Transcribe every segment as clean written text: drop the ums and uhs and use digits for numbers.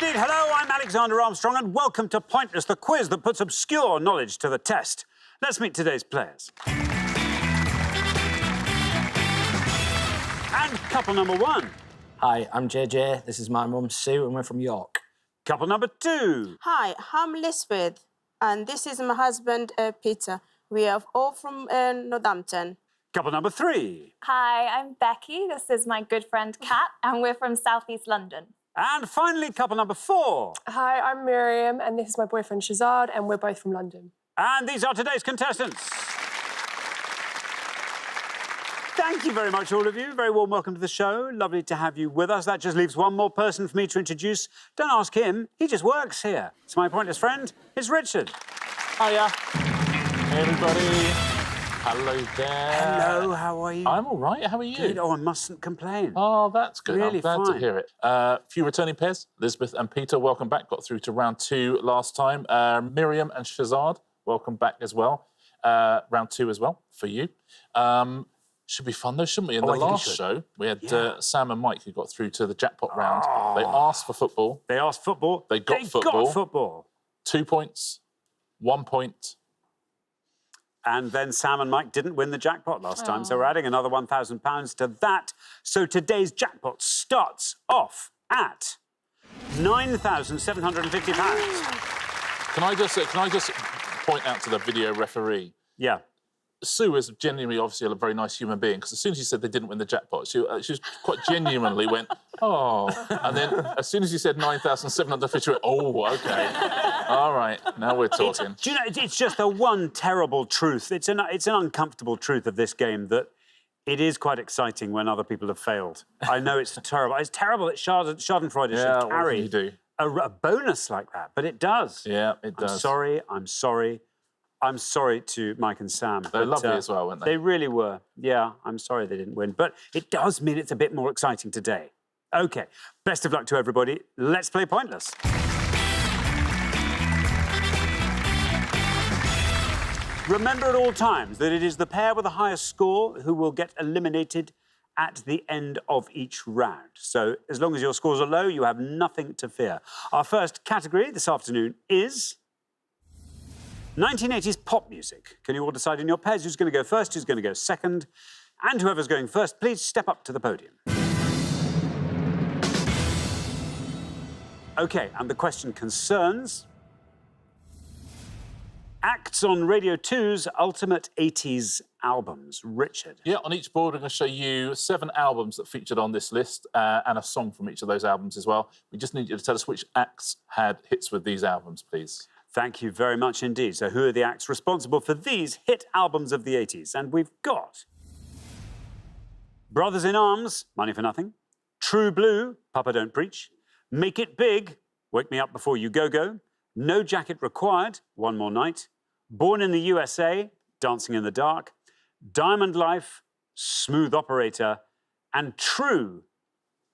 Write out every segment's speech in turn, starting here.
indeed. Hello, I'm Alexander Armstrong, and welcome to Pointless, the quiz that puts obscure knowledge to the test. Let's meet today's players. And couple number one. Hi, I'm JJ. This is my mum, Sue, and we're from York. Couple number two. Hi, I'm Lisbeth, and this is my husband, Peter. We are all from Northampton. Couple number three. Hi, I'm Becky. This is my good friend Kat, and we're from South East London. And finally, couple number four. Hi, I'm Miriam, and this is my boyfriend Shazad, and we're both from London. And these are today's contestants. Thank you very much, all of you. Very warm welcome to the show. Lovely to have you with us. That just leaves one more person for me to introduce. Don't ask him. He just works here. It's my pointless friend. It's Richard. Hiya. Hey, everybody. Hello there. Hello, how are you? I'm all right. How are you? Good. Oh, I mustn't complain. Oh, that's good. Really I'm glad fine. to hear it. Few returning pairs, Elizabeth and Peter, welcome back. Got through to round two last time. Miriam and Shazad, welcome back as well. Round two as well for you. Should be fun, though, shouldn't we? In the last show, we had Sam and Mike who got through to the jackpot round. They asked for football. They asked football. They got football. Got football. 2 points, 1 point. And then Sam and Mike didn't win the jackpot last time, so we're adding another £1,000 to that. So today's jackpot starts off at £9,750. Can I just point out to the video referee? Yeah. Sue is genuinely, obviously, a very nice human being, because as soon as you said they didn't win the jackpot, she was quite genuinely went, oh. And then as soon as you said 9,750, she went, oh, OK. All right, now we're talking. Do you know, it's just the one terrible truth. It's an uncomfortable truth of this game that it is quite exciting when other people have failed. I know it's terrible. It's terrible that Schadenfreude should carry a bonus like that, but it does. Yeah, it does. I'm sorry. I'm sorry to Mike and Sam. They're lovely as well, weren't they? They really were. Yeah, I'm sorry they didn't win. But it does mean it's a bit more exciting today. OK, best of luck to everybody. Let's play Pointless. Remember at all times that it is the pair with the highest score who will get eliminated at the end of each round. So as long as your scores are low, you have nothing to fear. Our first category this afternoon is 1980s pop music. Can you all decide in your pairs who's going to go first, who's going to go second? And whoever's going first, please step up to the podium. OK, and the question concerns acts on Radio 2's Ultimate 80s albums. Richard. Yeah, on each board, we're going to show you 7 albums that featured on this list and a song from each of those albums as well. We just need you to tell us which acts had hits with these albums, please. Thank you very much indeed. So who are the acts responsible for these hit albums of the 80s? And we've got Brothers in Arms, Money for Nothing, True Blue, Papa Don't Preach, Make It Big, Wake Me Up Before You Go Go, No Jacket Required, One More Night, Born in the USA, Dancing in the Dark, Diamond Life, Smooth Operator, and True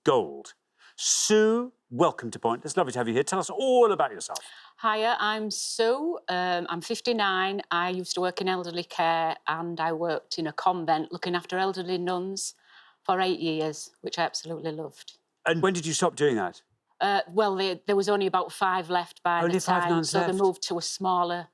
Gold. Sue, welcome to Pointless. Lovely to have you here. Tell us all about yourself. Hiya, I'm Sue. I'm 59. I used to work in elderly care and I worked in a convent looking after elderly nuns for 8 years, which I absolutely loved. And when did you stop doing that? Well, there was only about 5 left by Only the time, 5 nuns so left. they moved to a smaller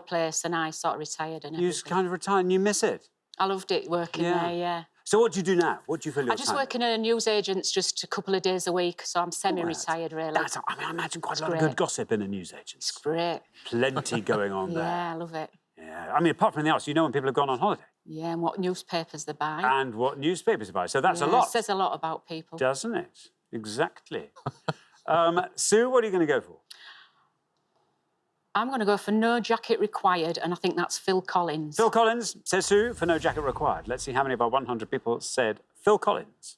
place, and I sort of retired. And you just kind of retired and you miss it? I loved it working there, yeah. So what do you do now? What do you feel your I just time? work in a newsagent's just a couple of days a week, so I'm semi-retired, really. I imagine quite a lot of good gossip in a newsagent. It's great. Plenty going on there. Yeah, I love it. Yeah, I mean, apart from anything else, you know when people have gone on holiday. Yeah, and what newspapers they buy. And what newspapers they buy. So that's a lot. It says a lot about people. Doesn't it? Exactly. Sue, what are you going to go for? I'm going to go for No Jacket Required, and I think that's Phil Collins. Phil Collins, says Sue, for No Jacket Required. Let's see how many of our 100 people said Phil Collins.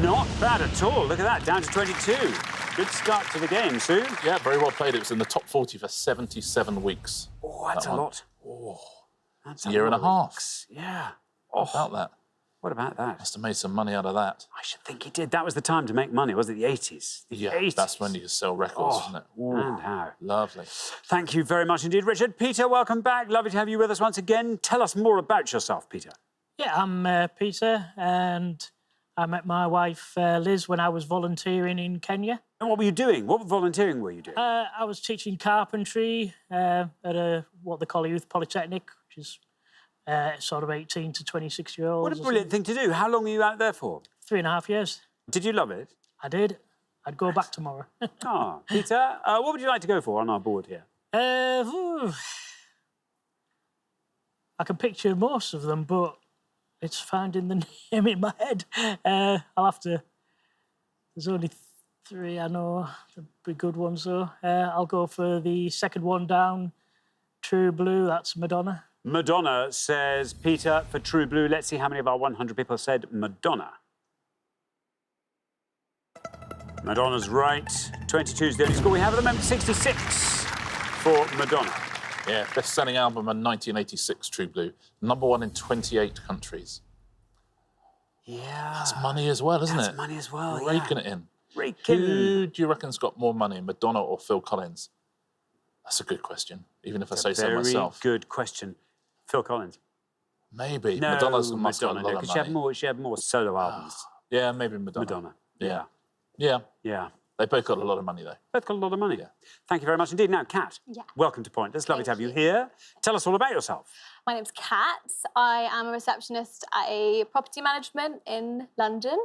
Not bad at all. Look at that, down to 22. Good start to the game, Sue. Yeah, very well played. It was in the top 40 for 77 weeks. Oh, that's a lot. Oh, that's a year and a half. Weeks. Yeah. Oh, about that. What about that? Must have made some money out of that. I should think he did. That was the time to make money, was it? The 80s. The 80s. That's when you sell records, wasn't it? Ooh, and how. Lovely. Thank you very much indeed, Richard. Peter, welcome back. Lovely to have you with us once again. Tell us more about yourself, Peter. Yeah, I'm Peter, and I met my wife Liz when I was volunteering in Kenya. And what were you doing? What volunteering were you doing? I was teaching carpentry at what they call a youth polytechnic, which is sort of 18 to 26-year-olds. What a brilliant thing to do. How long were you out there for? 3.5 years. Did you love it? I did. I'd go back tomorrow. Ah, Peter, what would you like to go for on our board here? I can picture most of them, but it's finding the name in my head. I'll have to... There's only 3 I know, the big good ones, though. I'll go for the second one down, True Blue, that's Madonna. Madonna says Peter for True Blue. Let's see how many of our 100 people said Madonna. Madonna's right. 22 is the only score we have at the moment. 66 for Madonna. Yeah, best-selling album in 1986, True Blue. #1 in 28 countries. Yeah. That's money as well, isn't That's it? money as well, Raking yeah. it in. Raking. Who do you reckon's got more money, Madonna or Phil Collins? That's a good question, even if I say so myself. Very good question. Phil Collins. Maybe. No, Madonna's must have Madonna, a lot no, of 'cause money. she had more solo albums. Yeah, maybe Madonna. Madonna. Yeah. Yeah. Yeah. They both got a lot of money, though. Both got a lot of money. Yeah. Thank you very much indeed. Now, Kat, Yeah. welcome to Point. It's lovely to have Thank you here. Tell us all about yourself. My name's Kat. I am a receptionist at a property management in London.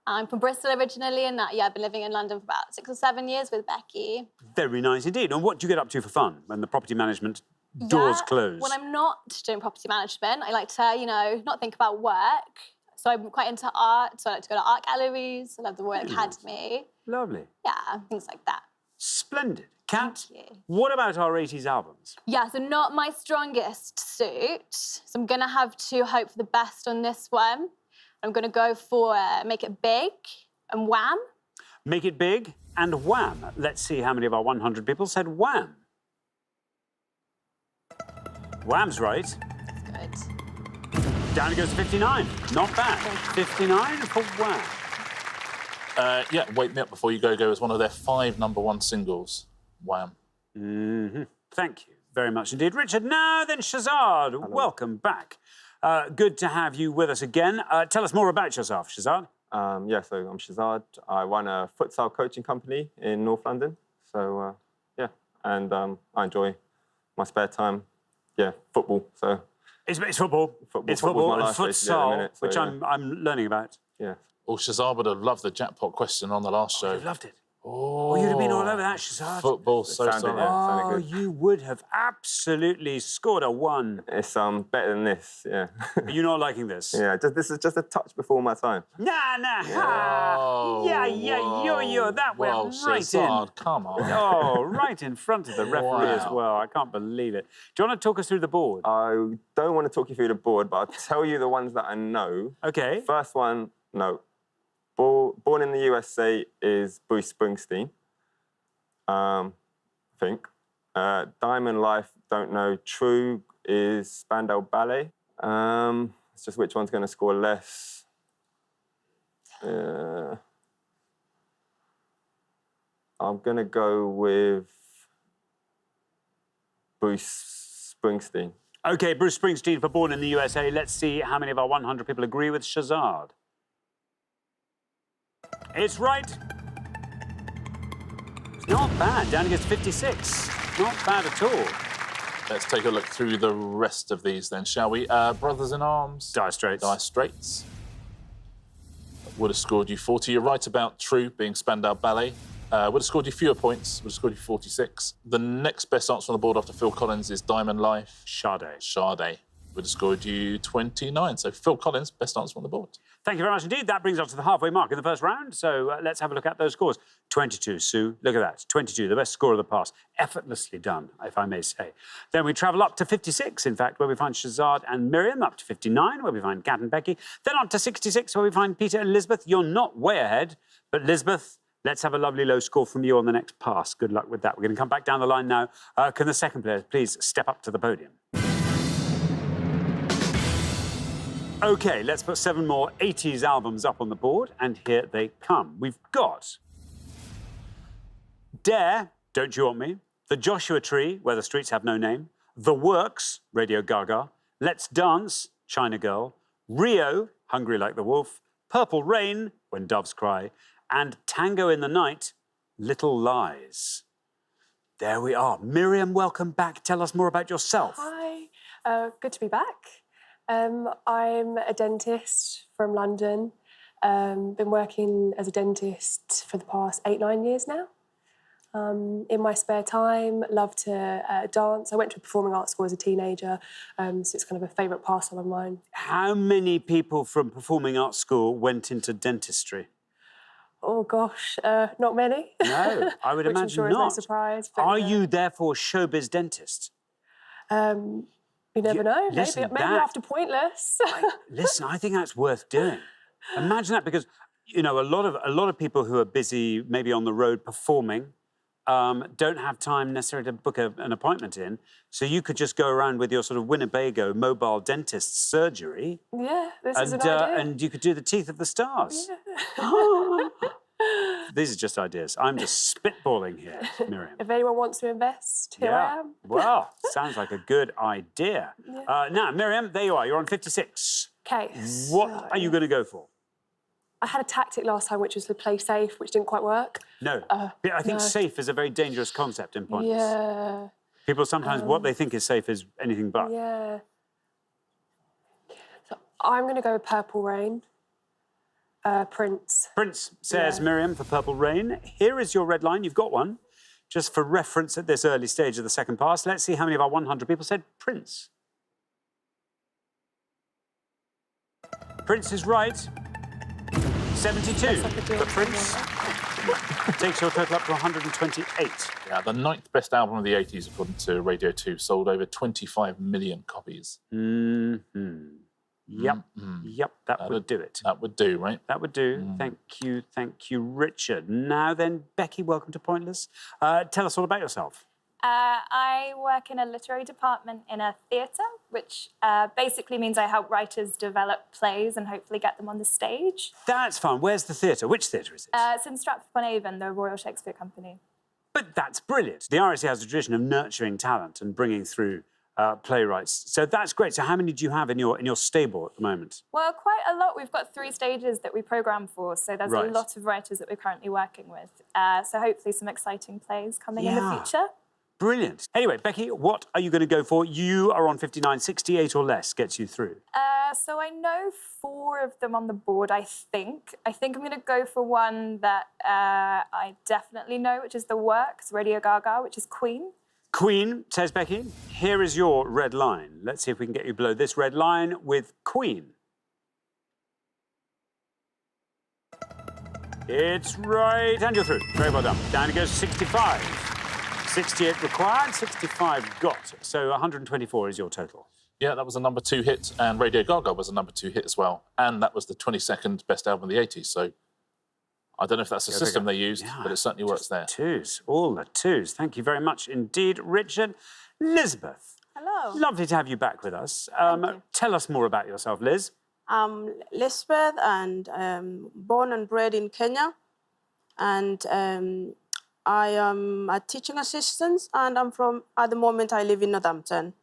I'm from Bristol originally, and I've been living in London for about 6 or 7 years with Becky. Very nice indeed. And what do you get up to for fun when the property management doors close? When I'm not doing property management, I like to, not think about work. So I'm quite into art, so I like to go to art galleries. I love the Royal Academy. Lovely. Yeah, things like that. Splendid. Kat, Thank you. what about our 80s albums? Yeah, so not my strongest suit. So I'm going to have to hope for the best on this one. I'm going to go for Make It Big and Wham. Make It Big and Wham. Let's see how many of our 100 people said Wham. Wham's right. Good. Down it goes to 59. Not bad. 59 for Wham. Yeah, Wake Me Up Before You Go Go is one of their 5 #1 singles. Wham. Thank you very much indeed. Richard, now then Shazad, welcome back. Good to have you with us again. Tell us more about yourself, Shazad. Yeah, so I'm Shazad. I run a futsal coaching company in North London. So, yeah, and I enjoy my spare time. Yeah, football. So It's football. It's Football's football my and life basically at the futsal, minute, so, which yeah. I'm learning about. yeah, Well, Shazad would have loved the jackpot question on the last show. You've loved it. Oh, you'd have been all over that, Shazad. Football, so sounded, sorry. yeah. Oh, sounded good. you would have absolutely scored a 1. it's better than this. Yeah, You're not liking this? yeah. This is just a touch before my time. Nah. Oh, Yeah, whoa. that went Whoa, right Shazad, in. come on. Oh, right in front of the referee as Wow. well. I can't believe it. Do you want to talk us through the board? I don't want to talk you through the board, but I'll tell you the ones that I know. Okay. First one, no. Born in the USA is Bruce Springsteen. I think. Diamond Life, don't know. True is Spandau Ballet. It's just which one's going to score less. I'm going to go with Bruce Springsteen. Okay, Bruce Springsteen for Born in the USA. Let's see how many of our 100 people agree with Shazad. It's right. It's not bad. Down against 56. Not bad at all. Let's take a look through the rest of these then, shall we? Brothers in Arms. Dire Straits. Dire Straits. Would have scored you 40. You're right about True being Spandau Ballet. Would have scored you fewer points. Would have scored you 46. The next best answer on the board after Phil Collins is Diamond Life. Sade. Sade would have scored you 29. So Phil Collins, best answer on the board. Thank you very much indeed. That brings us to the halfway mark in the first round. So let's have a look at those scores. 22, Sue. Look at that. 22, the best score of the pass. Effortlessly done, if I may say. Then we travel up to 56, in fact, where we find Shazad and Miriam. Up to 59, where we find Kat and Becky. Then up to 66, where we find Peter and Lisbeth. You're not way ahead. But Lisbeth, let's have a lovely low score from you on the next pass. Good luck with that. We're going to come back down the line now. Can the second player please step up to the podium? OK, let's put 7 more 80s albums up on the board, and here they come. We've got Dare, Don't You Want Me, The Joshua Tree, Where the Streets Have No Name, The Works, Radio Gaga, Let's Dance, China Girl, Rio, Hungry Like the Wolf, Purple Rain, When Doves Cry, and Tango in the Night, Little Lies. There we are. Miriam, welcome back. Tell us more about yourself. Hi, good to be back. I'm a dentist from London. Been working as a dentist for the past 8-9 years now. In my spare time, love to dance. I went to a performing arts school as a teenager, so it's kind of a favourite pastime of mine. How many people from Performing Arts School went into dentistry? Oh gosh, not many. No, I would Which I'm imagine sure is no not. surprise. But, Are you therefore showbiz dentist? You never know. listen, Maybe that- after Pointless. Listen, I think that's worth doing. Imagine that, because you know a lot of people who are busy, maybe on the road performing, don't have time necessarily to book an appointment in. So you could just go around with your sort of Winnebago mobile dentist surgery, Yeah, this is an idea. and you could do the teeth of the stars. These are just ideas. I'm just spitballing here, Miriam. If anyone wants to invest, here I am. Well, sounds like a good idea. Now, Miriam, there you are. You're on 56. Okay. What are you going to go for? I had a tactic last time, which was to play safe, which didn't quite work. No. I think no. safe is a very dangerous concept in points. Yeah. People sometimes, what they think is safe is anything but. Yeah. So I'm going to go with Purple Rain. Prince. Prince, says Miriam, for Purple Rain. Here is your red line. You've got one. Just for reference at this early stage of the second pass, let's see how many of our 100 people said Prince. Prince is right. 72 for Prince. Takes your total up to 128. Yeah, the 9th best album of the 80s, according to Radio 2, sold over 25 million copies. Yep, that would do it. That would do, right? That would do. Thank you, Richard. Now then, Becky, welcome to Pointless. Tell us all about yourself. I work in a literary department in a theatre, which basically means I help writers develop plays and hopefully get them on the stage. That's fun. Where's the theatre? Which theatre is it? It's in Stratford-upon-Avon, the Royal Shakespeare Company. But that's brilliant. The RSC has a tradition of nurturing talent and bringing through playwrights. So that's great. So how many do you have in your stable at the moment? Well, quite a lot. We've got 3 stages that we programme for, so there's Right. a lot of writers that we're currently working with. So hopefully some exciting plays coming in the future. Brilliant. Anyway, Becky, what are you going to go for? You are on 59, 68 or less gets you through. So I know 4 of them on the board, I think. I think I'm going to go for one that I definitely know, which is The Works, Radio Gaga, which is Queen. Queen, says Becky. Here is your red line. Let's see if we can get you below this red line with Queen. It's right, and you're through. Very well done. Down it goes 65. 68 required, 65 got. So 124 is your total. Yeah, that was a number 2 hit, and Radio Gaga was a number 2 hit as well. And that was the 22nd best album of the 80s, so I don't know if that's the system they used, but it certainly works there. Twos, all the twos. Thank you very much indeed, Richard. Elizabeth. Hello. Lovely to have you back with us. Tell us more about yourself, Liz. I'm Lisbeth, and born and bred in Kenya. And I am a teaching assistant, and at the moment, I live in Northampton.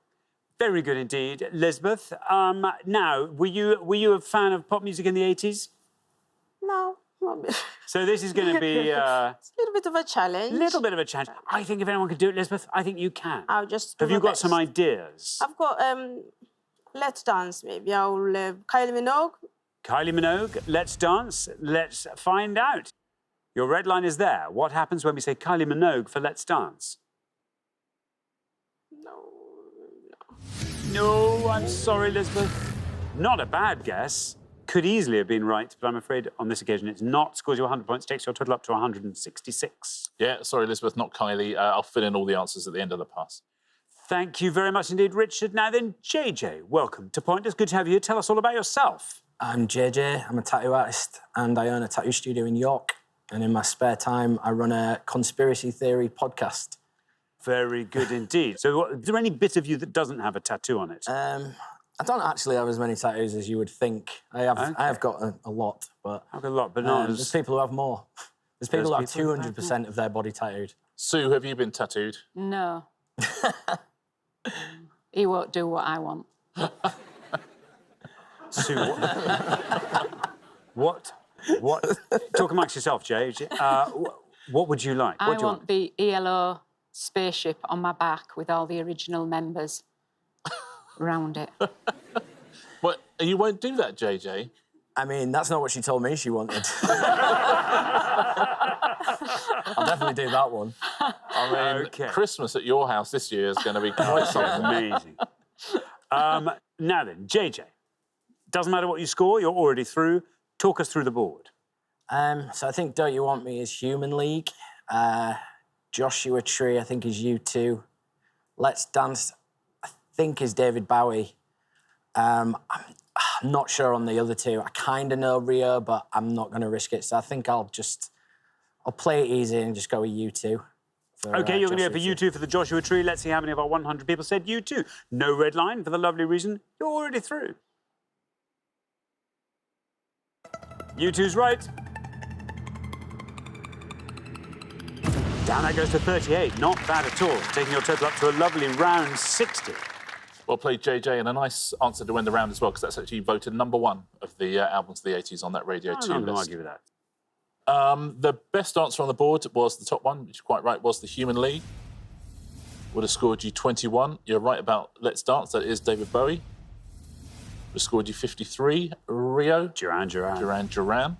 Very good indeed, Lisbeth. Now, were you a fan of pop music in the 80s? No. So this is going to be It's a little bit of a challenge. little bit of a challenge. I think if anyone could do it, Lisbeth, I think you can. I'll just do Have you my got some best. ideas? I've got Let's Dance, maybe. I'll Kylie Minogue. Kylie Minogue, Let's Dance. Let's find out. Your red line is there. What happens when we say Kylie Minogue for Let's Dance? No, I'm sorry, Elizabeth. Not a bad guess. Could easily have been right, but I'm afraid on this occasion it's not. Scores you 100 points, takes your total up to 166. Yeah, sorry, Elizabeth, not Kylie. I'll fill in all the answers at the end of the pass. Thank you very much indeed, Richard. Now then, JJ, welcome to Pointless. Good to have you here. Tell us all about yourself. I'm JJ, I'm a tattoo artist and I own a tattoo studio in York. And in my spare time, I run a conspiracy theory podcast. Very good indeed. So is there any bit of you that doesn't have a tattoo on it? I don't actually have as many tattoos as you would think. I have got a lot, but... I've got a lot, but not There's people who have more. There's people who have 200% of their body tattooed. Sue, have you been tattooed? No. He won't do what I want. Sue, what? Talk amongst yourself, Jay. What would you like? I What do you want the ELO spaceship on my back with all the original members around it. Well, you won't do that, JJ. I mean, that's not what she told me she wanted. I'll definitely do that one. I mean, Okay. Christmas at your house this year is going to be quite something. Amazing. Now then, JJ, doesn't matter what you score, you're already through. Talk us through the board. So I think Don't You Want Me is Human League. Joshua Tree, I think, is U2. Let's Dance, I think, is David Bowie. I'm not sure on the other two. I kind of know Rio, but I'm not going to risk it. So I think I'll play it easy and just go with U2. Okay, you're going to go for U2 for the Joshua Tree. Let's see how many of our 100 people said U2. No red line for the lovely reason you're already through. U2's right. Down that goes to 38. Not bad at all. Taking your total up to a lovely round 60. Well played, JJ, and a nice answer to win the round as well, because that's actually voted #1 of the albums of the 80s on that Radio 2 I'm not going to list. argue with that. The best answer on the board was the top one, which is quite right, was the Human League. Would have scored you 21. You're right about Let's Dance, that is David Bowie. Would have scored you 53. Rio. Duran.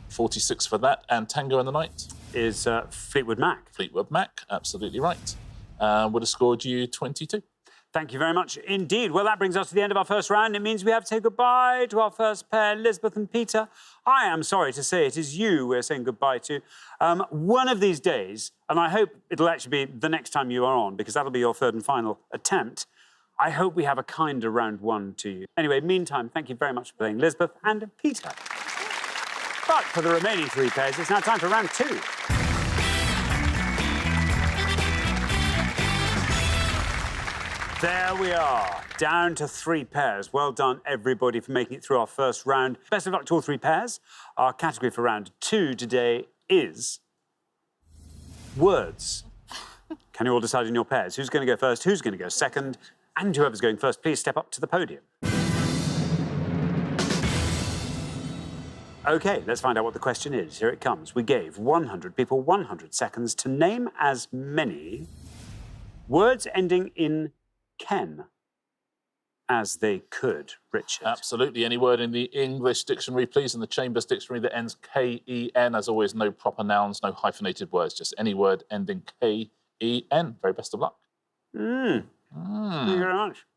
46 for that. And Tango in the Night. Is Fleetwood Mac. Fleetwood Mac, absolutely right. Would have scored you 22. Thank you very much indeed. Well, that brings us to the end of our first round. It means we have to say goodbye to our first pair, Lisbeth and Peter. I am sorry to say it is you we're saying goodbye to. One of these days, and I hope it'll actually be the next time you are on, because that'll be your third and final attempt, I hope we have a kinder round one to you. Anyway, meantime, thank you very much for playing Lisbeth and Peter. But for the remaining three pairs, it's now time for round two. There we are, down to three pairs. Well done, everybody, for making it through our first round. Best of luck to all three pairs. Our category for round two today is words. Can you all decide in your pairs? Who's going to go first, who's going to go second? And whoever's going first, please step up to the podium. OK, let's find out what the question is. Here it comes. We gave 100 people 100 seconds to name as many words ending in Ken as they could. Richard. Absolutely. Any word in the English dictionary, please, in the Chambers dictionary that ends K-E-N. As always, no proper nouns, no hyphenated words, just any word ending K-E-N. Very best of luck. Thank you very much.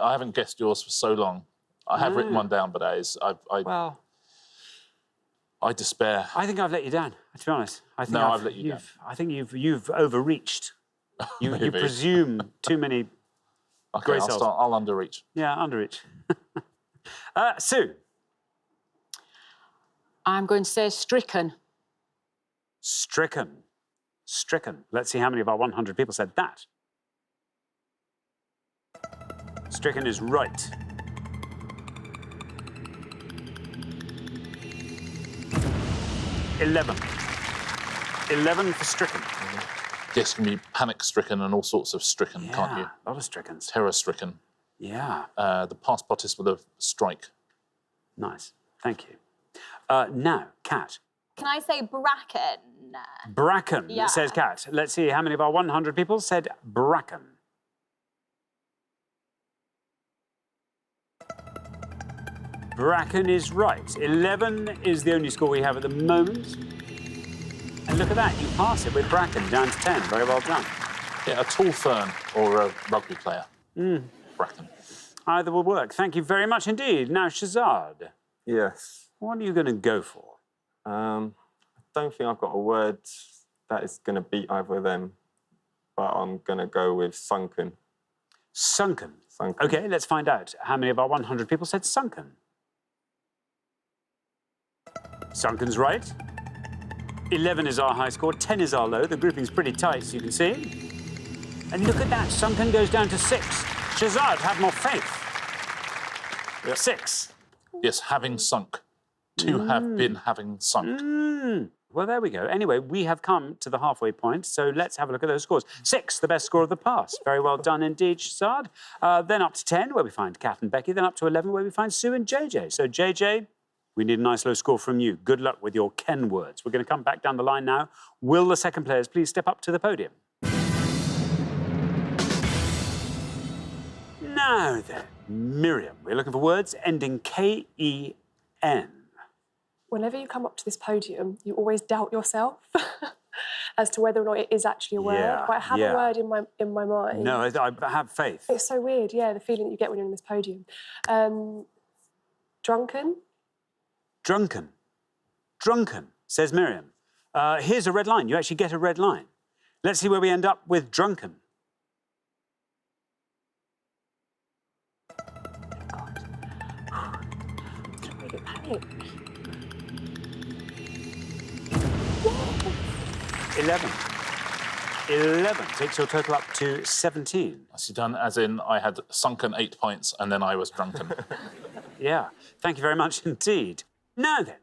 I haven't guessed yours for so long. I have written one down, but that is... Well, I despair. I think I've let you down, to be honest. I think I've let you down. I think you've overreached. You Maybe. presume too many... Okay, Grace Elton. I'll underreach. Yeah, underreach. Sue. I'm going to say stricken. Stricken. Stricken. Let's see how many of our 100 people said that. Stricken is right. $11 for stricken. Yes, you can be panic-stricken and all sorts of stricken, can't you? A lot of strickens. Terror-stricken. Yeah. The past participle of strike. Nice. Thank you. Now, Kat. Can I say bracken? Bracken, Yeah. says Kat. Let's see how many of our 100 people said bracken. Bracken is right. 11 is the only score we have at the moment. And look at that, you pass it with bracken down to 10. Very well done. Yeah, a tall fern or a rugby player. Bracken. Either will work. Thank you very much indeed. Now, Shazad, Yes. what are you going to go for? I don't think I've got a word that is going to beat either of them, but I'm going to go with sunken. Sunken. Sunken. OK, let's find out. How many of our 100 people said sunken? Sunken's right. 11 is our high score, 10 is our low. The grouping's pretty tight, as you can see. And look at that, sunken goes down to 6. Shazad, have more faith. 6. Yes, having sunk. To have been having sunk. Well, there we go. Anyway, we have come to the halfway point, so let's have a look at those scores. 6, the best score of the pass. Very well done indeed, Shazad. Then up to 10, where we find Kat and Becky. Then up to 11, where we find Sue and JJ. So, JJ, we need a nice low score from you. Good luck with your Ken words. We're going to come back down the line now. Will the second players please step up to the podium? Now then, Miriam, we're looking for words ending K-E-N. Whenever you come up to this podium, you always doubt yourself as to whether or not it is actually a word. Yeah, But I have yeah. a word in my mind. No, I have faith. It's so weird, yeah, the feeling that you get when you're on this podium. Drunken. Drunken. Drunken, says Miriam. Here's a red line. You actually get a red line. Let's see where we end up with drunken. I get panic. 11. 11 takes your total up to 17. Nicely done, as in I had sunken 8 points and then I was drunken. Yeah, thank you very much indeed. Now then,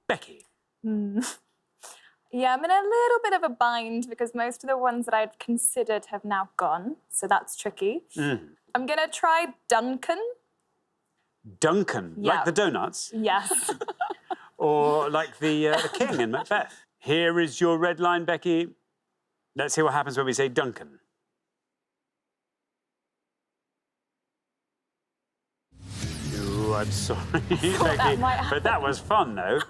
Becky. Yeah, I'm in a little bit of a bind because most of the ones that I'd considered have now gone, so that's tricky. I'm going to try Duncan. Duncan, Yeah. like the donuts, Yes. or like the king in Macbeth. Here is your red line, Becky. Let's see what happens when we say Duncan. Ooh, I'm sorry, Becky, but that was fun, though.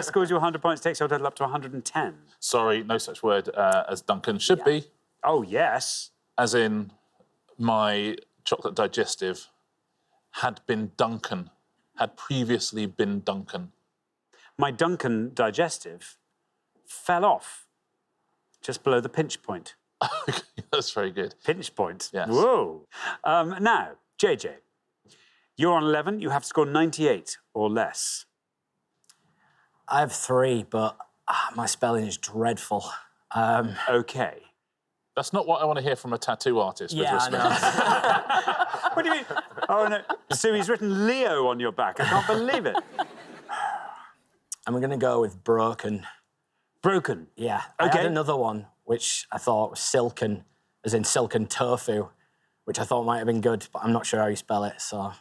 Scores you 100 points, takes your total up to 110. Sorry, no such word as Duncan. Should be, Oh, yes. as in my chocolate digestive had been Duncan, had previously been Duncan. My Duncan digestive fell off just below the pinch point. That's very good. Pinch point? Yes. Whoa. Now, JJ, you're on 11. You have to score 98 or less. I have 3, but my spelling is dreadful. OK. That's not what I want to hear from a tattoo artist, with Yeah, respect. I know. What do you mean? Oh, no. So he's written Leo on your back. I can't believe it. I'm going to go with broken. Broken. Yeah. I Okay. had another one, which I thought was silken, as in silken tofu, which I thought might have been good, but I'm not sure how you spell it, so...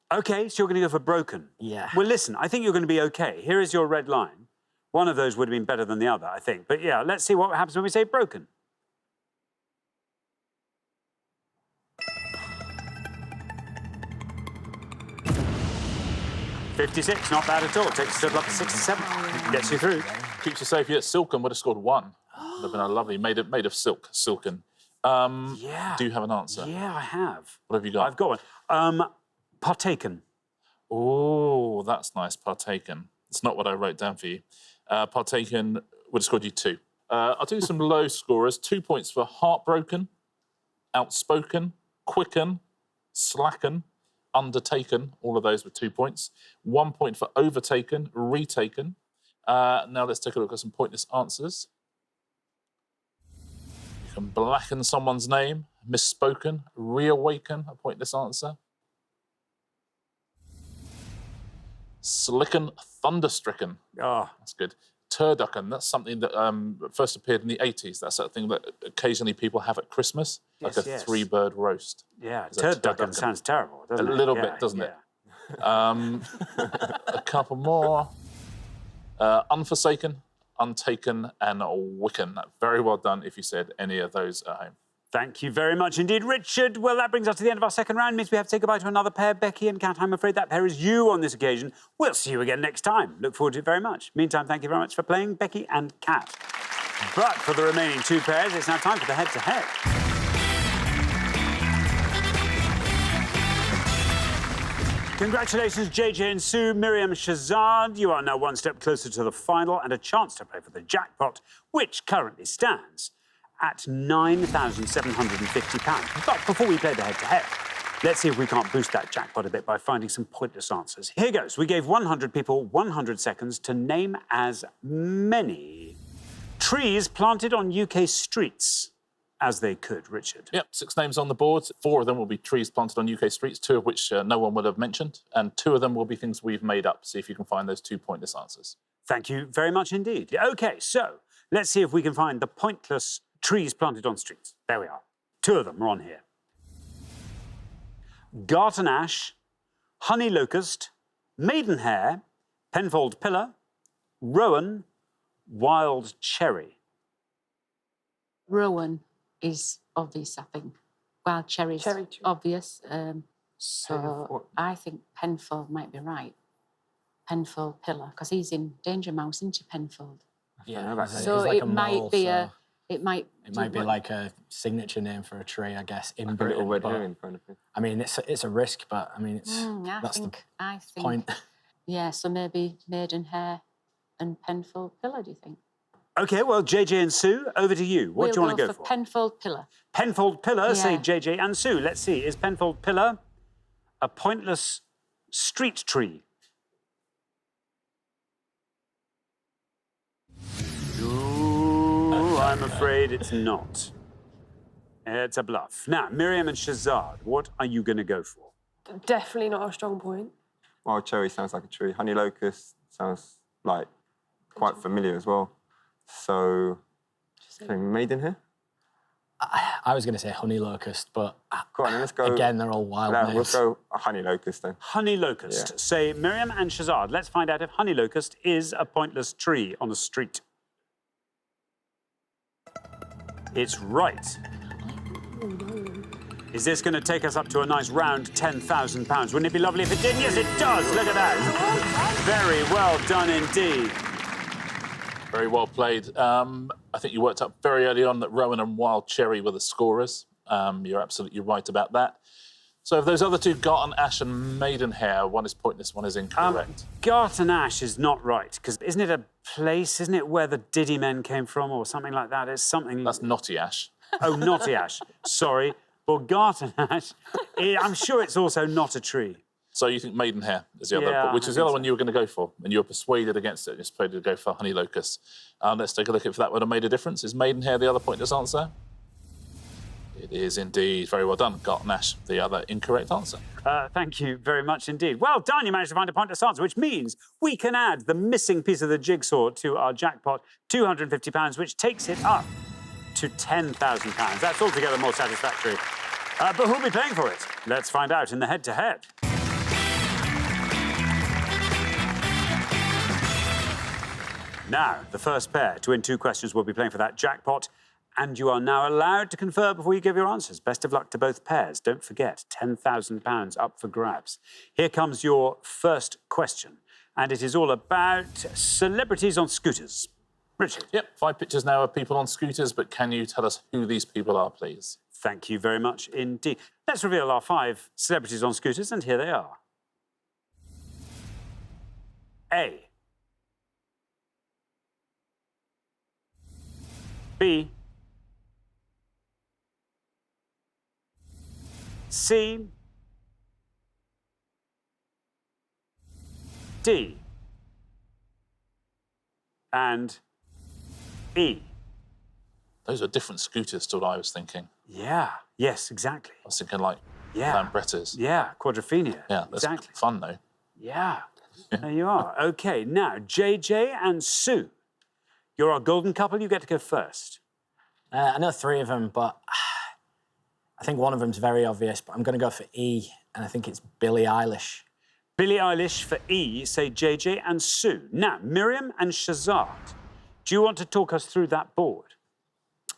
OK, so you're going to go for broken. Yeah. Well, listen, I think you're going to be OK. Here is your red line. One of those would have been better than the other, I think. But yeah, let's see what happens when we say broken. $56, not bad at all. Takes the total up to 67. Gets you through. Keeps you safe. Yet Silken would have scored 1. Would have been a lovely, made of silk, silken. Yeah. Do you have an answer? Yeah, I have. What have you got? I've got one. Partaken. Oh, that's nice. Partaken. It's not what I wrote down for you. Partaken would have scored you 2. I'll do some low scorers. 2 points for heartbroken, outspoken, quicken, slacken, undertaken. All of those were 2 points. 1 point for overtaken, retaken. Now let's take a look at some pointless answers. You can blacken someone's name, misspoken, reawaken, a pointless answer. Slicken, thunderstricken. Oh, That's good. Turducken, that's something that first appeared in the 80s. That's that thing that occasionally people have at Christmas, like Yes, a yes. 3-bird roast. yeah. Is that Turducken turducken? sounds terrible, doesn't it? A little Yeah, bit, doesn't it? yeah. A couple more. Unforsaken, untaken, and wicken. Very well done if you said any of those at home. Thank you very much indeed, Richard. Well, that brings us to the end of our second round. Means we have to say goodbye to another pair, Becky and Kat. I'm afraid that pair is you on this occasion. We'll see you again next time. Look forward to it very much. Meantime, thank you very much for playing, Becky and Kat. But for the remaining 2 pairs, it's now time for the head-to-head. Congratulations, JJ and Sue, Miriam, Shazad. You are now 1 step closer to the final and a chance to play for the jackpot, which currently stands at £9,750. But before we play the head-to-head, let's see if we can't boost that jackpot a bit by finding some pointless answers. Here goes. We gave 100 people 100 seconds to name as many trees planted on UK streets as they could, Richard. Yep, 6 names on the board. 4 of them will be trees planted on UK streets, 2 of which no one would have mentioned, and 2 of them will be things we've made up. See if you can find those 2 pointless answers. Thank you very much indeed. OK, so let's see if we can find the pointless trees planted on streets. There we are. 2 of them are on here. Garton ash, honey locust, maidenhair, Penfold pillar, rowan, wild cherry. Rowan is obvious, I think. Wild cherry's Cherry tree. obvious. So I think Penfold might be right. Penfold pillar, because he's in Danger Mouse, isn't he, Penfold? Yeah. about he's that. So like it a might mole, be so it might be like a signature name for a tree, I guess, in A Britain. little red but, herring kind of thing. I mean, it's a risk, but I mean, it's that's I think. the point. Yeah, so maybe Maidenhair and Penfold pillar, do you think? OK, well, JJ and Sue, over to you. What do you want to go for? Penfold pillar. Penfold pillar, say Yeah. JJ and Sue. Let's see, is Penfold pillar a pointless street tree? Ooh, I'm afraid it's not. It's a bluff. Now, Miriam and Shazad, what are you going to go for? Definitely not a strong point. Wild cherry sounds like a tree. Honey locust sounds like quite familiar as well. So, I think maidenhair? I was going to say honey locust, but Go on, then let's go. again, they're all wild No, names. let's go honey locust then. Honey locust. Yeah. Say Miriam and Shazad. Let's find out if honey locust is a pointless tree on a street. It's right. Is this going to take us up to a nice round £10,000? Wouldn't it be lovely if it did? Yes, it does. Look at that. Very well done indeed. Very well played. I think you worked up very early on that Rowan and Wild Cherry were the scorers. You're absolutely right about that. So if those other two, Garton Ash and Maidenhair, one is pointless, one is incorrect. Garton Ash is not right, because isn't it a place, isn't it, where the Diddy Men came from or something like that? It's something... That's Knotty Ash. Oh, Knotty Ash. Sorry. Well, Garton Ash, I'm sure it's also not a tree. So you think Maidenhair is the other, Yeah, but which I is the other think one you were going to go for, and you were persuaded against it. You're persuaded to go for Honey Locust. Let's take a look if that would have made a difference. Is Maidenhair the other pointless answer? It is indeed. Very well done. Garton Ash, the other incorrect answer. Thank you very much indeed. Well done, you managed to find a pointless answer, which means we can add the missing piece of the jigsaw to our jackpot, £250, which takes it up to £10,000. That's altogether more satisfactory. But who'll be paying for it? Let's find out in the head-to-head. Now, the first pair to win 2 questions will be playing for that jackpot, and you are now allowed to confer before you give your answers. Best of luck to both pairs. Don't forget, £10,000 up for grabs. Here comes your first question, and it is all about celebrities on scooters. Richard. Yep, 5 pictures now of people on scooters, but can you tell us who these people are, please? Thank you very much indeed. Let's reveal our 5 celebrities on scooters, and here they are. A. B. C. D. And E. Those are different scooters to what I was thinking. Yeah, yes, exactly. I was thinking like Yeah. Lambrettas. Yeah, Quadrophenia. Yeah, that's exactly. fun though. Yeah, there you are. OK, now, JJ and Sue. You're our golden couple. You get to go first. I know 3 of them, but I think one of them's very obvious, but I'm going to go for E, and I think it's Billie Eilish. Billie Eilish for E, say JJ and Sue. Now, Miriam and Shazad, do you want to talk us through that board?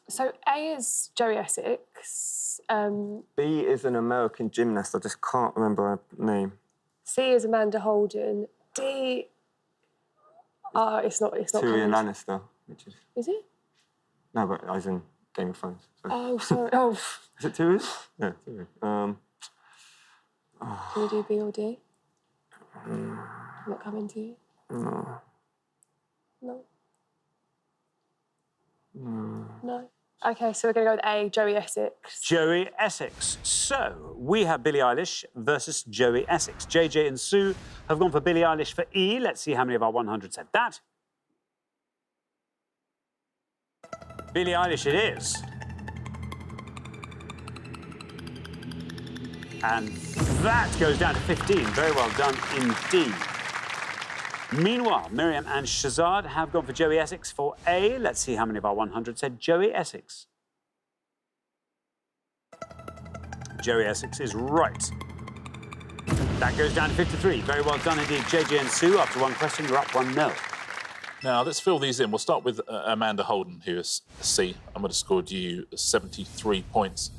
So A is Joey Essex. B is an American gymnast. I just can't remember her name. C is Amanda Holden. D. It's not. Tyrion coming. Lannister, which is... Is it? No, but I was in Game of Thrones. So. Oh, sorry. Oh. Is it Tyrion? Yeah, Tyrion. Can we do B or D? Not coming to you? No. No. No. OK, so we're going to go with A, Joey Essex. Joey Essex. So, we have Billie Eilish versus Joey Essex. JJ and Sue have gone for Billie Eilish for E. Let's see how many of our 100 said that. Billie Eilish it is. And that goes down to 15. Very well done indeed. Meanwhile, Miriam and Shazad have gone for Joey Essex for A. Let's see how many of our 100 said Joey Essex. Joey Essex is right. That goes down to 53. Very well done indeed, JJ and Sue. After one question, you're up 1-0. Now, let's fill these in. We'll start with Amanda Holden, who is C. I would have scored you 73 points.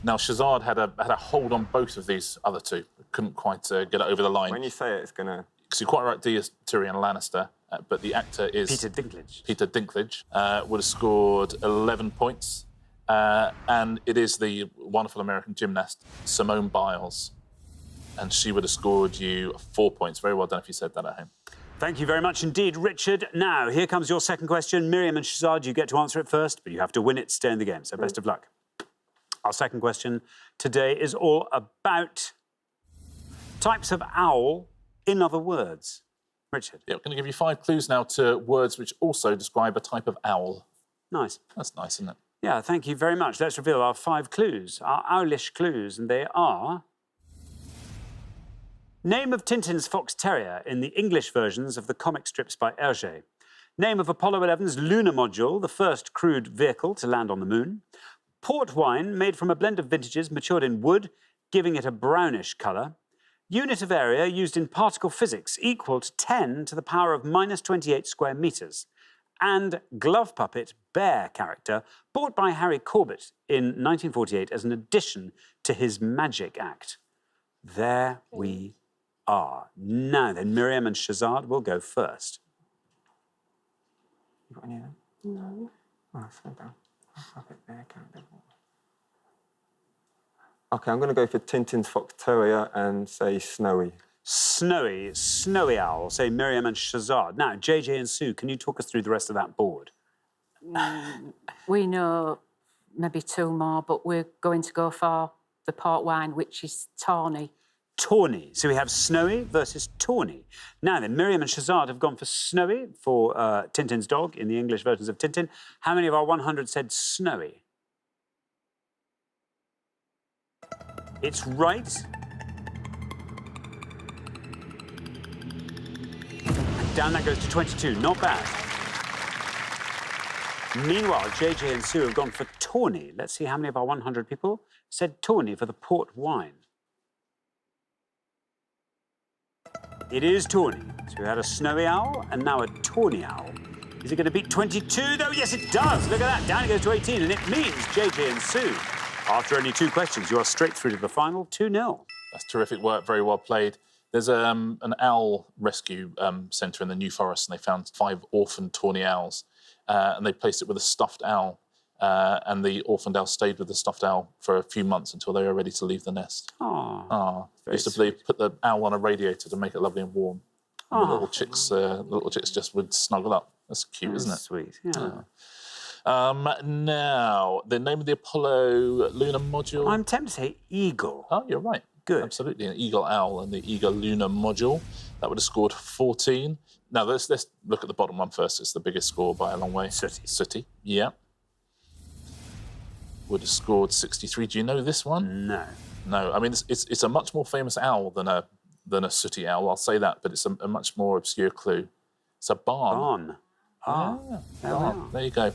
Now, Shazad had a hold on both of these other two. Couldn't quite get it over the line. When you say it, it's going to... Because you're quite right, D is Tyrion Lannister, but the actor is... Peter Dinklage. Peter Dinklage would have scored 11 points. And it is the wonderful American gymnast, Simone Biles. And she would have scored you 4 points. Very well done if you said that at home. Thank you very much indeed, Richard. Now, here comes your second question. Miriam and Shazad, you get to answer it first, but you have to win it to stay in the game, so best of luck. Our second question today is all about types of owl in other words. Richard. Yeah, we're going to give you 5 clues now to words which also describe a type of owl. Nice. That's nice, isn't it? Yeah, thank you very much. Let's reveal our 5 clues, our owlish clues, and they are... Name of Tintin's fox terrier in the English versions of the comic strips by Hergé. Name of Apollo 11's lunar module, the first crewed vehicle to land on the moon. Port wine made from a blend of vintages matured in wood, giving it a brownish colour. Unit of area used in particle physics equal to 10 to the power of minus 28 square metres. And glove puppet bear character bought by Harry Corbett in 1948 as an addition to his magic act. There we are. Now then, Miriam and Shazad will go first. You got any of them? No. Oh, slow down. OK, I'm going to go for Tintin's fox terrier and say Snowy. Snowy owl, say Miriam and Shazad. Now, JJ and Sue, can you talk us through the rest of that board? We know maybe 2 more, but we're going to go for the port wine, which is tawny. Tawny. So we have Snowy versus Tawny. Now then, Miriam and Shazad have gone for Snowy for Tintin's dog in the English versions of Tintin. How many of our 100 said Snowy? It's right. Down that goes to 22. Not bad. Meanwhile, JJ and Sue have gone for Tawny. Let's see how many of our 100 people said Tawny for the port wine. It is Tawny. So we had a Snowy owl and now a Tawny owl. Is it going to beat 22, though? Yes, it does. Look at that. Down it goes to 18, and it means JJ and Sue. After only 2 questions, you are straight through to the final, 2-0. That's terrific work. Very well played. There's an owl rescue centre in the New Forest, and they found 5 orphaned tawny owls, and they placed it with a stuffed owl. And the orphaned owl stayed with the stuffed owl for a few months until they were ready to leave the nest. Oh, used to put the owl on a radiator to make it lovely and warm. And the little chicks just would snuggle up. That's cute, isn't it? Sweet, yeah. Now, the name of the Apollo lunar module. I'm tempted to say Eagle. Oh, you're right. Good. Absolutely, an Eagle Owl and the Eagle lunar module. That would have scored 14. Now, let's look at the bottom one first. It's the biggest score by a long way. Sooty, yeah. Would have scored 63. Do you know this one? No. No. I mean, it's a much more famous owl than a sooty owl. I'll say that, but it's a much more obscure clue. It's a barn. Barn. Barn. There you go.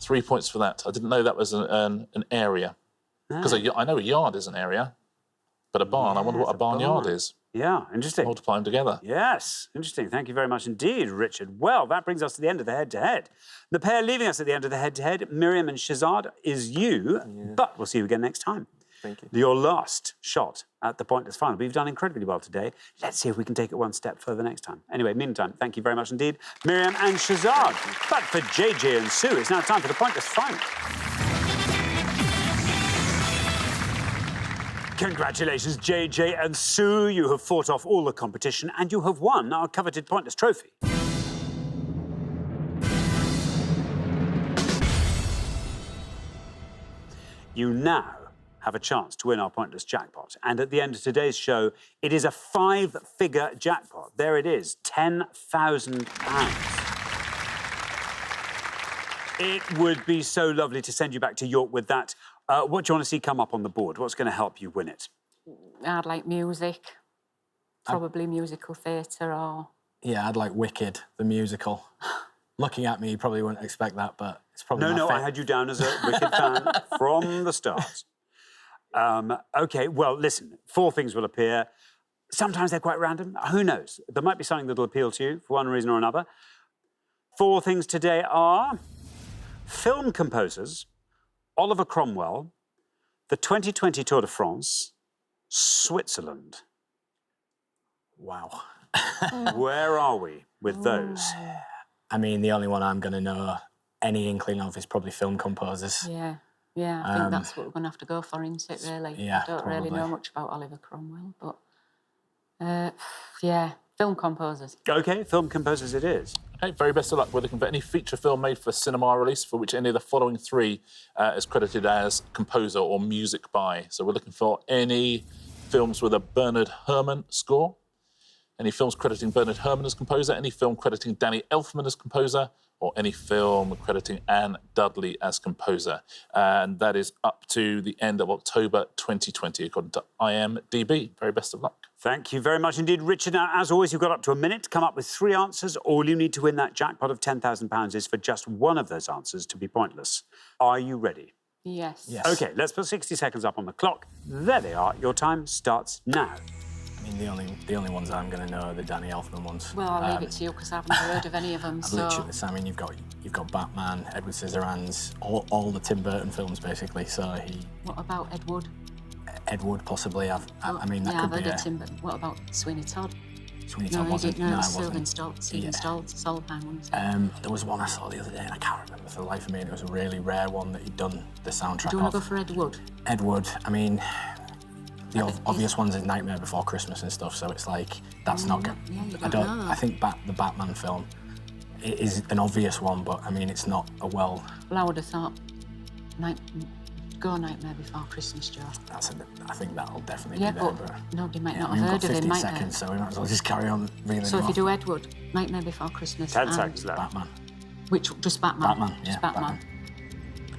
3 points for that. I didn't know that was an area. Because I know a yard is an area, but a barn, I wonder what a barnyard is. Yeah, interesting. Multiply them together. Yes, interesting. Thank you very much indeed, Richard. Well, that brings us to the end of the head-to-head. The pair leaving us at the end of the head-to-head, Miriam and Shazad, is you, but we'll see you again next time. Thank you. Your last shot at the pointless final. But you've done incredibly well today. Let's see if we can take it one step further next time. Anyway, meantime, thank you very much indeed, Miriam and Shazad. But for JJ and Sue, it's now time for the pointless final. Congratulations, JJ and Sue. You have fought off all the competition and you have won our coveted pointless trophy. You now have a chance to win our pointless jackpot. And at the end of today's show, it is a 5-figure jackpot. There it is, £10,000. It would be so lovely to send you back to York with that. What do you want to see come up on the board? What's going to help you win it? I'd like music, probably musical theatre or Yeah, I'd like Wicked, the musical. Looking at me, you probably wouldn't expect that, but it's probably No, I had you down as a Wicked fan from the start. OK, well, listen, 4 things will appear. Sometimes they're quite random. Who knows? There might be something that'll appeal to you for one reason or another. 4 things today are film composers, Oliver Cromwell, the 2020 Tour de France, Switzerland. Wow. Where are we with those? I mean, the only one I'm going to know any inkling of is probably film composers. Yeah, I think that's what we're going to have to go for, isn't it, really? Yeah, I don't really probably. know much about Oliver Cromwell, but yeah, film composers. OK, film composers it is. Okay, very best of luck. We're looking for any feature film made for cinema release for which any of the following 3 is credited as composer or music by. So we're looking for any films with a Bernard Herrmann score, any films crediting Bernard Herrmann as composer, any film crediting Danny Elfman as composer, or any film crediting Anne Dudley as composer. And that is up to the end of October 2020, according to IMDb. Very best of luck. Thank you very much indeed, Richard. Now, as always, you've got up to a minute to come up with 3 answers. All you need to win that jackpot of £10,000 is for just one of those answers to be pointless. Are you ready? Yes. Yes. OK, let's put 60 seconds up on the clock. There they are. Your time starts now. I mean, the only ones I'm going to know are the Danny Elfman ones. Well, I'll leave it to you because I haven't heard of any of them. I've So literally, I mean, you've got Batman, Edward Scissorhands, all the Tim Burton films basically. So what about Ed Wood? Ed Wood possibly. I mean, that yeah, could I've be heard of Tim Burton. What about Sweeney Todd? Sweeney No, Todd he wasn't. didn't. No, it it was wasn't. Stephen Sondheim, wasn't it? There was one I saw the other day and I can't remember for the life of me. And it was a really rare one that he'd done the soundtrack Do you want to of. go for Ed Wood? Ed Wood. I mean, the obvious ones is Nightmare Before Christmas and stuff. So it's like that's not good. Yeah, you I don't don't. know. I think the Batman film is an obvious one, but I mean, it's not a well. Well, I would have thought Nightmare Before Christmas, Joe. I think that'll definitely Yeah, be there. but nobody might yeah, not we've have got heard of 15 him, might seconds, they? so we might as well just carry on reeling So them if you off. do Ed Wood, Nightmare Before Christmas, 10 and seconds left. Batman. which just Batman? Batman, Just yeah, Batman.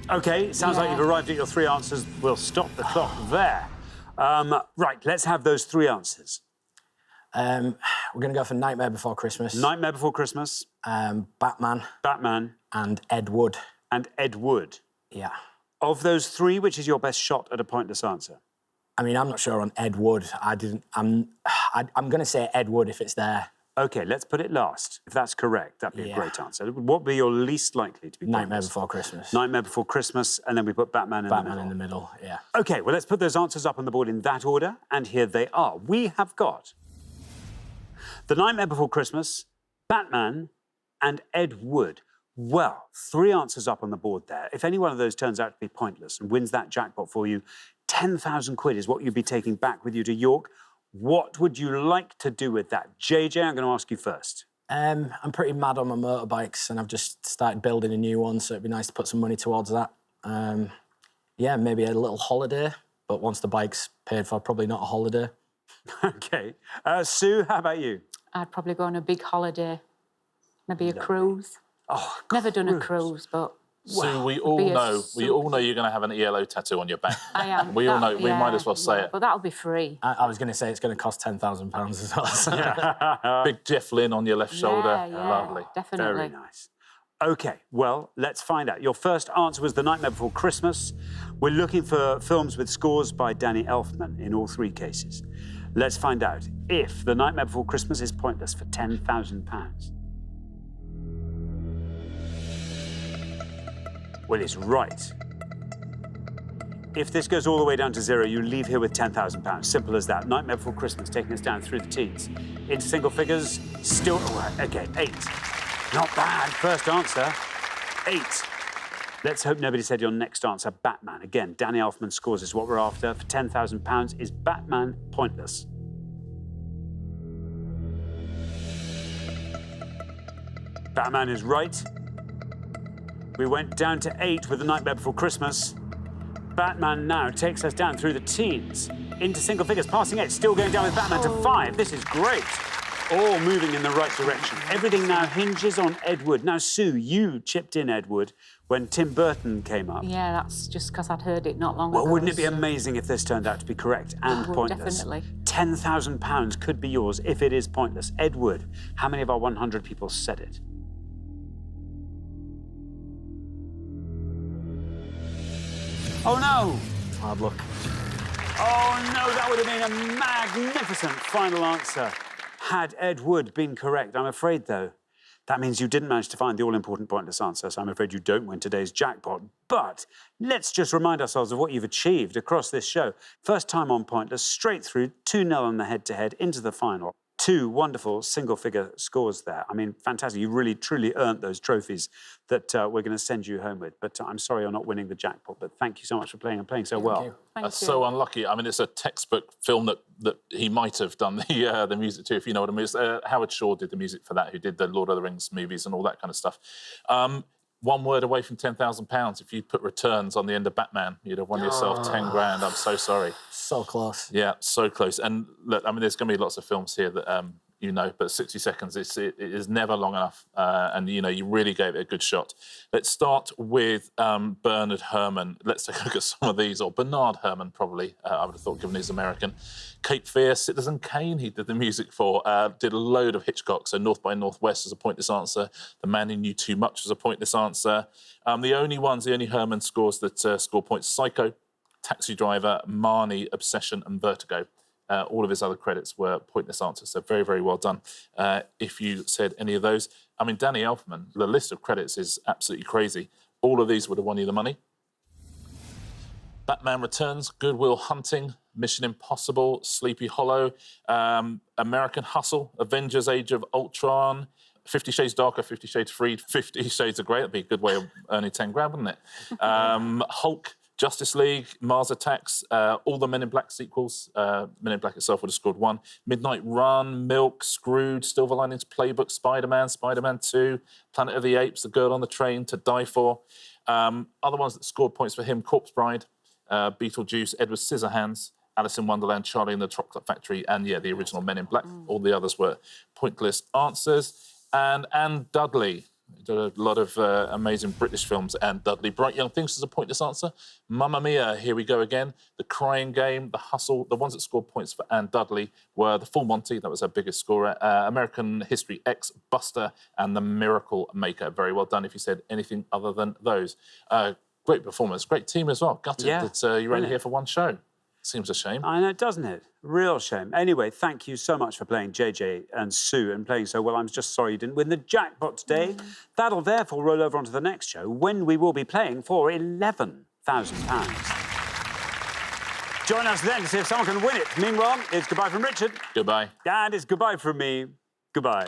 OK, sounds like Yeah. you've arrived at your 3 answers. We'll stop the clock there. Right, let's have those 3 answers. We're going to go for Nightmare Before Christmas, Nightmare Before Christmas, Batman, Batman, and Ed Wood. and Ed Wood. Yeah. Of those 3, which is your best shot at a pointless answer? I mean, I'm not sure on Ed Wood. I'm going to say Ed Wood if it's there. OK, let's put it last. If that's correct, that'd be a Yeah. great answer. What would be your least likely to be Nightmare pointless? Before Christmas. Nightmare Before Christmas, and then we put Batman in the Batman middle. in the middle, yeah. OK, well, let's put those answers up on the board in that order, and here they are. We have got The Nightmare Before Christmas, Batman, and Ed Wood. Well, 3 answers up on the board there. If any one of those turns out to be pointless and wins that jackpot for you, 10,000 quid is what you'd be taking back with you to York. What would you like to do with that? JJ, I'm going to ask you first. I'm pretty mad on my motorbikes and I've just started building a new one, so it'd be nice to put some money towards that. Yeah, maybe a little holiday, but once the bike's paid for, probably not a holiday. OK. Sue, how about you? I'd probably go on a big holiday, maybe a cruise. Oh, Never done a cruise, but So we be all a know super- you're going to have an ELO tattoo on your back. I am. We all know. That- We might yeah, as well say yeah, it. But that'll be free. I was going to say it's going to cost £10,000 as well. So. Big Jeff Lynne on your left shoulder. Yeah, Lovely. Definitely. Very nice. OK, well, let's find out. Your first answer was The Nightmare Before Christmas. We're looking for films with scores by Danny Elfman in all 3 cases. Let's find out if The Nightmare Before Christmas is pointless for £10,000. Well, it's right. If this goes all the way down to 0, you leave here with £10,000. Simple as that. Nightmare Before Christmas taking us down through the teens. Into single figures, still... OK, 8. Not bad. First answer, 8. Let's hope nobody said your next answer, Batman. Again, Danny Elfman scores is what we're after. For £10,000, is Batman pointless? Batman is right. We went down to 8 with The Nightmare Before Christmas. Batman now takes us down through the teens, into single figures, passing 8, still going down with Batman to 5. This is great. All moving in the right direction. Everything now hinges on Ed Wood. Now, Sue, you chipped in Ed Wood when Tim Burton came up. Yeah, that's just because I'd heard it not long ago. Well, wouldn't it be so- amazing if this turned out to be correct and It would, pointless? definitely. £10,000 could be yours if it is pointless. Ed Wood, how many of our 100 people said it? Oh no! Hard luck. Oh no, that would have been a magnificent final answer had Ed Wood been correct. I'm afraid, though, that means you didn't manage to find the all-important pointless answer, so I'm afraid you don't win today's jackpot. But let's just remind ourselves of what you've achieved across this show. First time on Pointless, straight through, 2-0 on the head-to-head, into the final. 2 wonderful single-figure scores there. I mean, fantastic. You really, truly earned those trophies that we're going to send you home with. But I'm sorry you're not winning the jackpot, but thank you so much for playing and playing so well. That's so unlucky. I mean, it's a textbook film that he might have done the music to, if you know what I mean. Howard Shore did the music for that, who did the Lord of the Rings movies and all that kind of stuff. One word away from £10,000. If you put returns on the end of Batman, you'd have won yourself 10 grand. I'm so sorry. So close. Yeah, so close. And look, I mean, there's going to be lots of films here that you know, but 60 seconds it is never long enough. And you know, you really gave it a good shot. Let's start with Bernard Herrmann. Let's take a look at some of these, or Bernard Herrmann, probably. I would have thought, given he's American. Cape Fear, Citizen Kane, he did the music for. Did a load of Hitchcock. So North by Northwest was a pointless answer. The Man Who Knew Too Much was a pointless answer. The only Herrmann scores that score points: Psycho, Taxi Driver, Marnie, Obsession, and Vertigo. All of his other credits were pointless answers, so very, very well done. If you said any of those, I mean, Danny Elfman, the list of credits is absolutely crazy. All of these would have won you the money. Batman Returns, Good Will Hunting, Mission Impossible, Sleepy Hollow, American Hustle, Avengers Age of Ultron, 50 Shades Darker, 50 Shades Freed, 50 Shades of Grey. That'd be a good way of earning 10 grand, wouldn't it? Hulk, Justice League, Mars Attacks, all the Men in Black sequels. Men in Black itself would have scored 1. Midnight Run, Milk, Scrooge, Silver Linings Playbook, Spider-Man, Spider-Man 2, Planet of the Apes, The Girl on the Train, To Die For. Other ones that scored points for him: Corpse Bride, Beetlejuice, Edward Scissorhands, Alice in Wonderland, Charlie and the Chocolate Factory, and, yeah, the original Men in Black. All the others were pointless answers. And Anne Dudley. Did a lot of amazing British films. And Dudley. Bright Young Things is a pointless answer. Mamma Mia, Here We Go Again, The Crying Game, The Hustle. The ones that scored points for Anne Dudley were The Full Monty, that was her biggest scorer, American History X, Buster, and The Miracle Maker. Very well done if you said anything other than those. Great performance, great team as well. Gutted that you're only here for one show. Seems a shame. I know, doesn't it? Real shame. Anyway, thank you so much for playing, JJ and Sue, and playing so well. I'm just sorry you didn't win the jackpot today. That'll therefore roll over onto the next show, when we will be playing for £11,000. Join us then to see if someone can win it. Meanwhile, it's goodbye from Richard. Goodbye. And it's goodbye from me. Goodbye.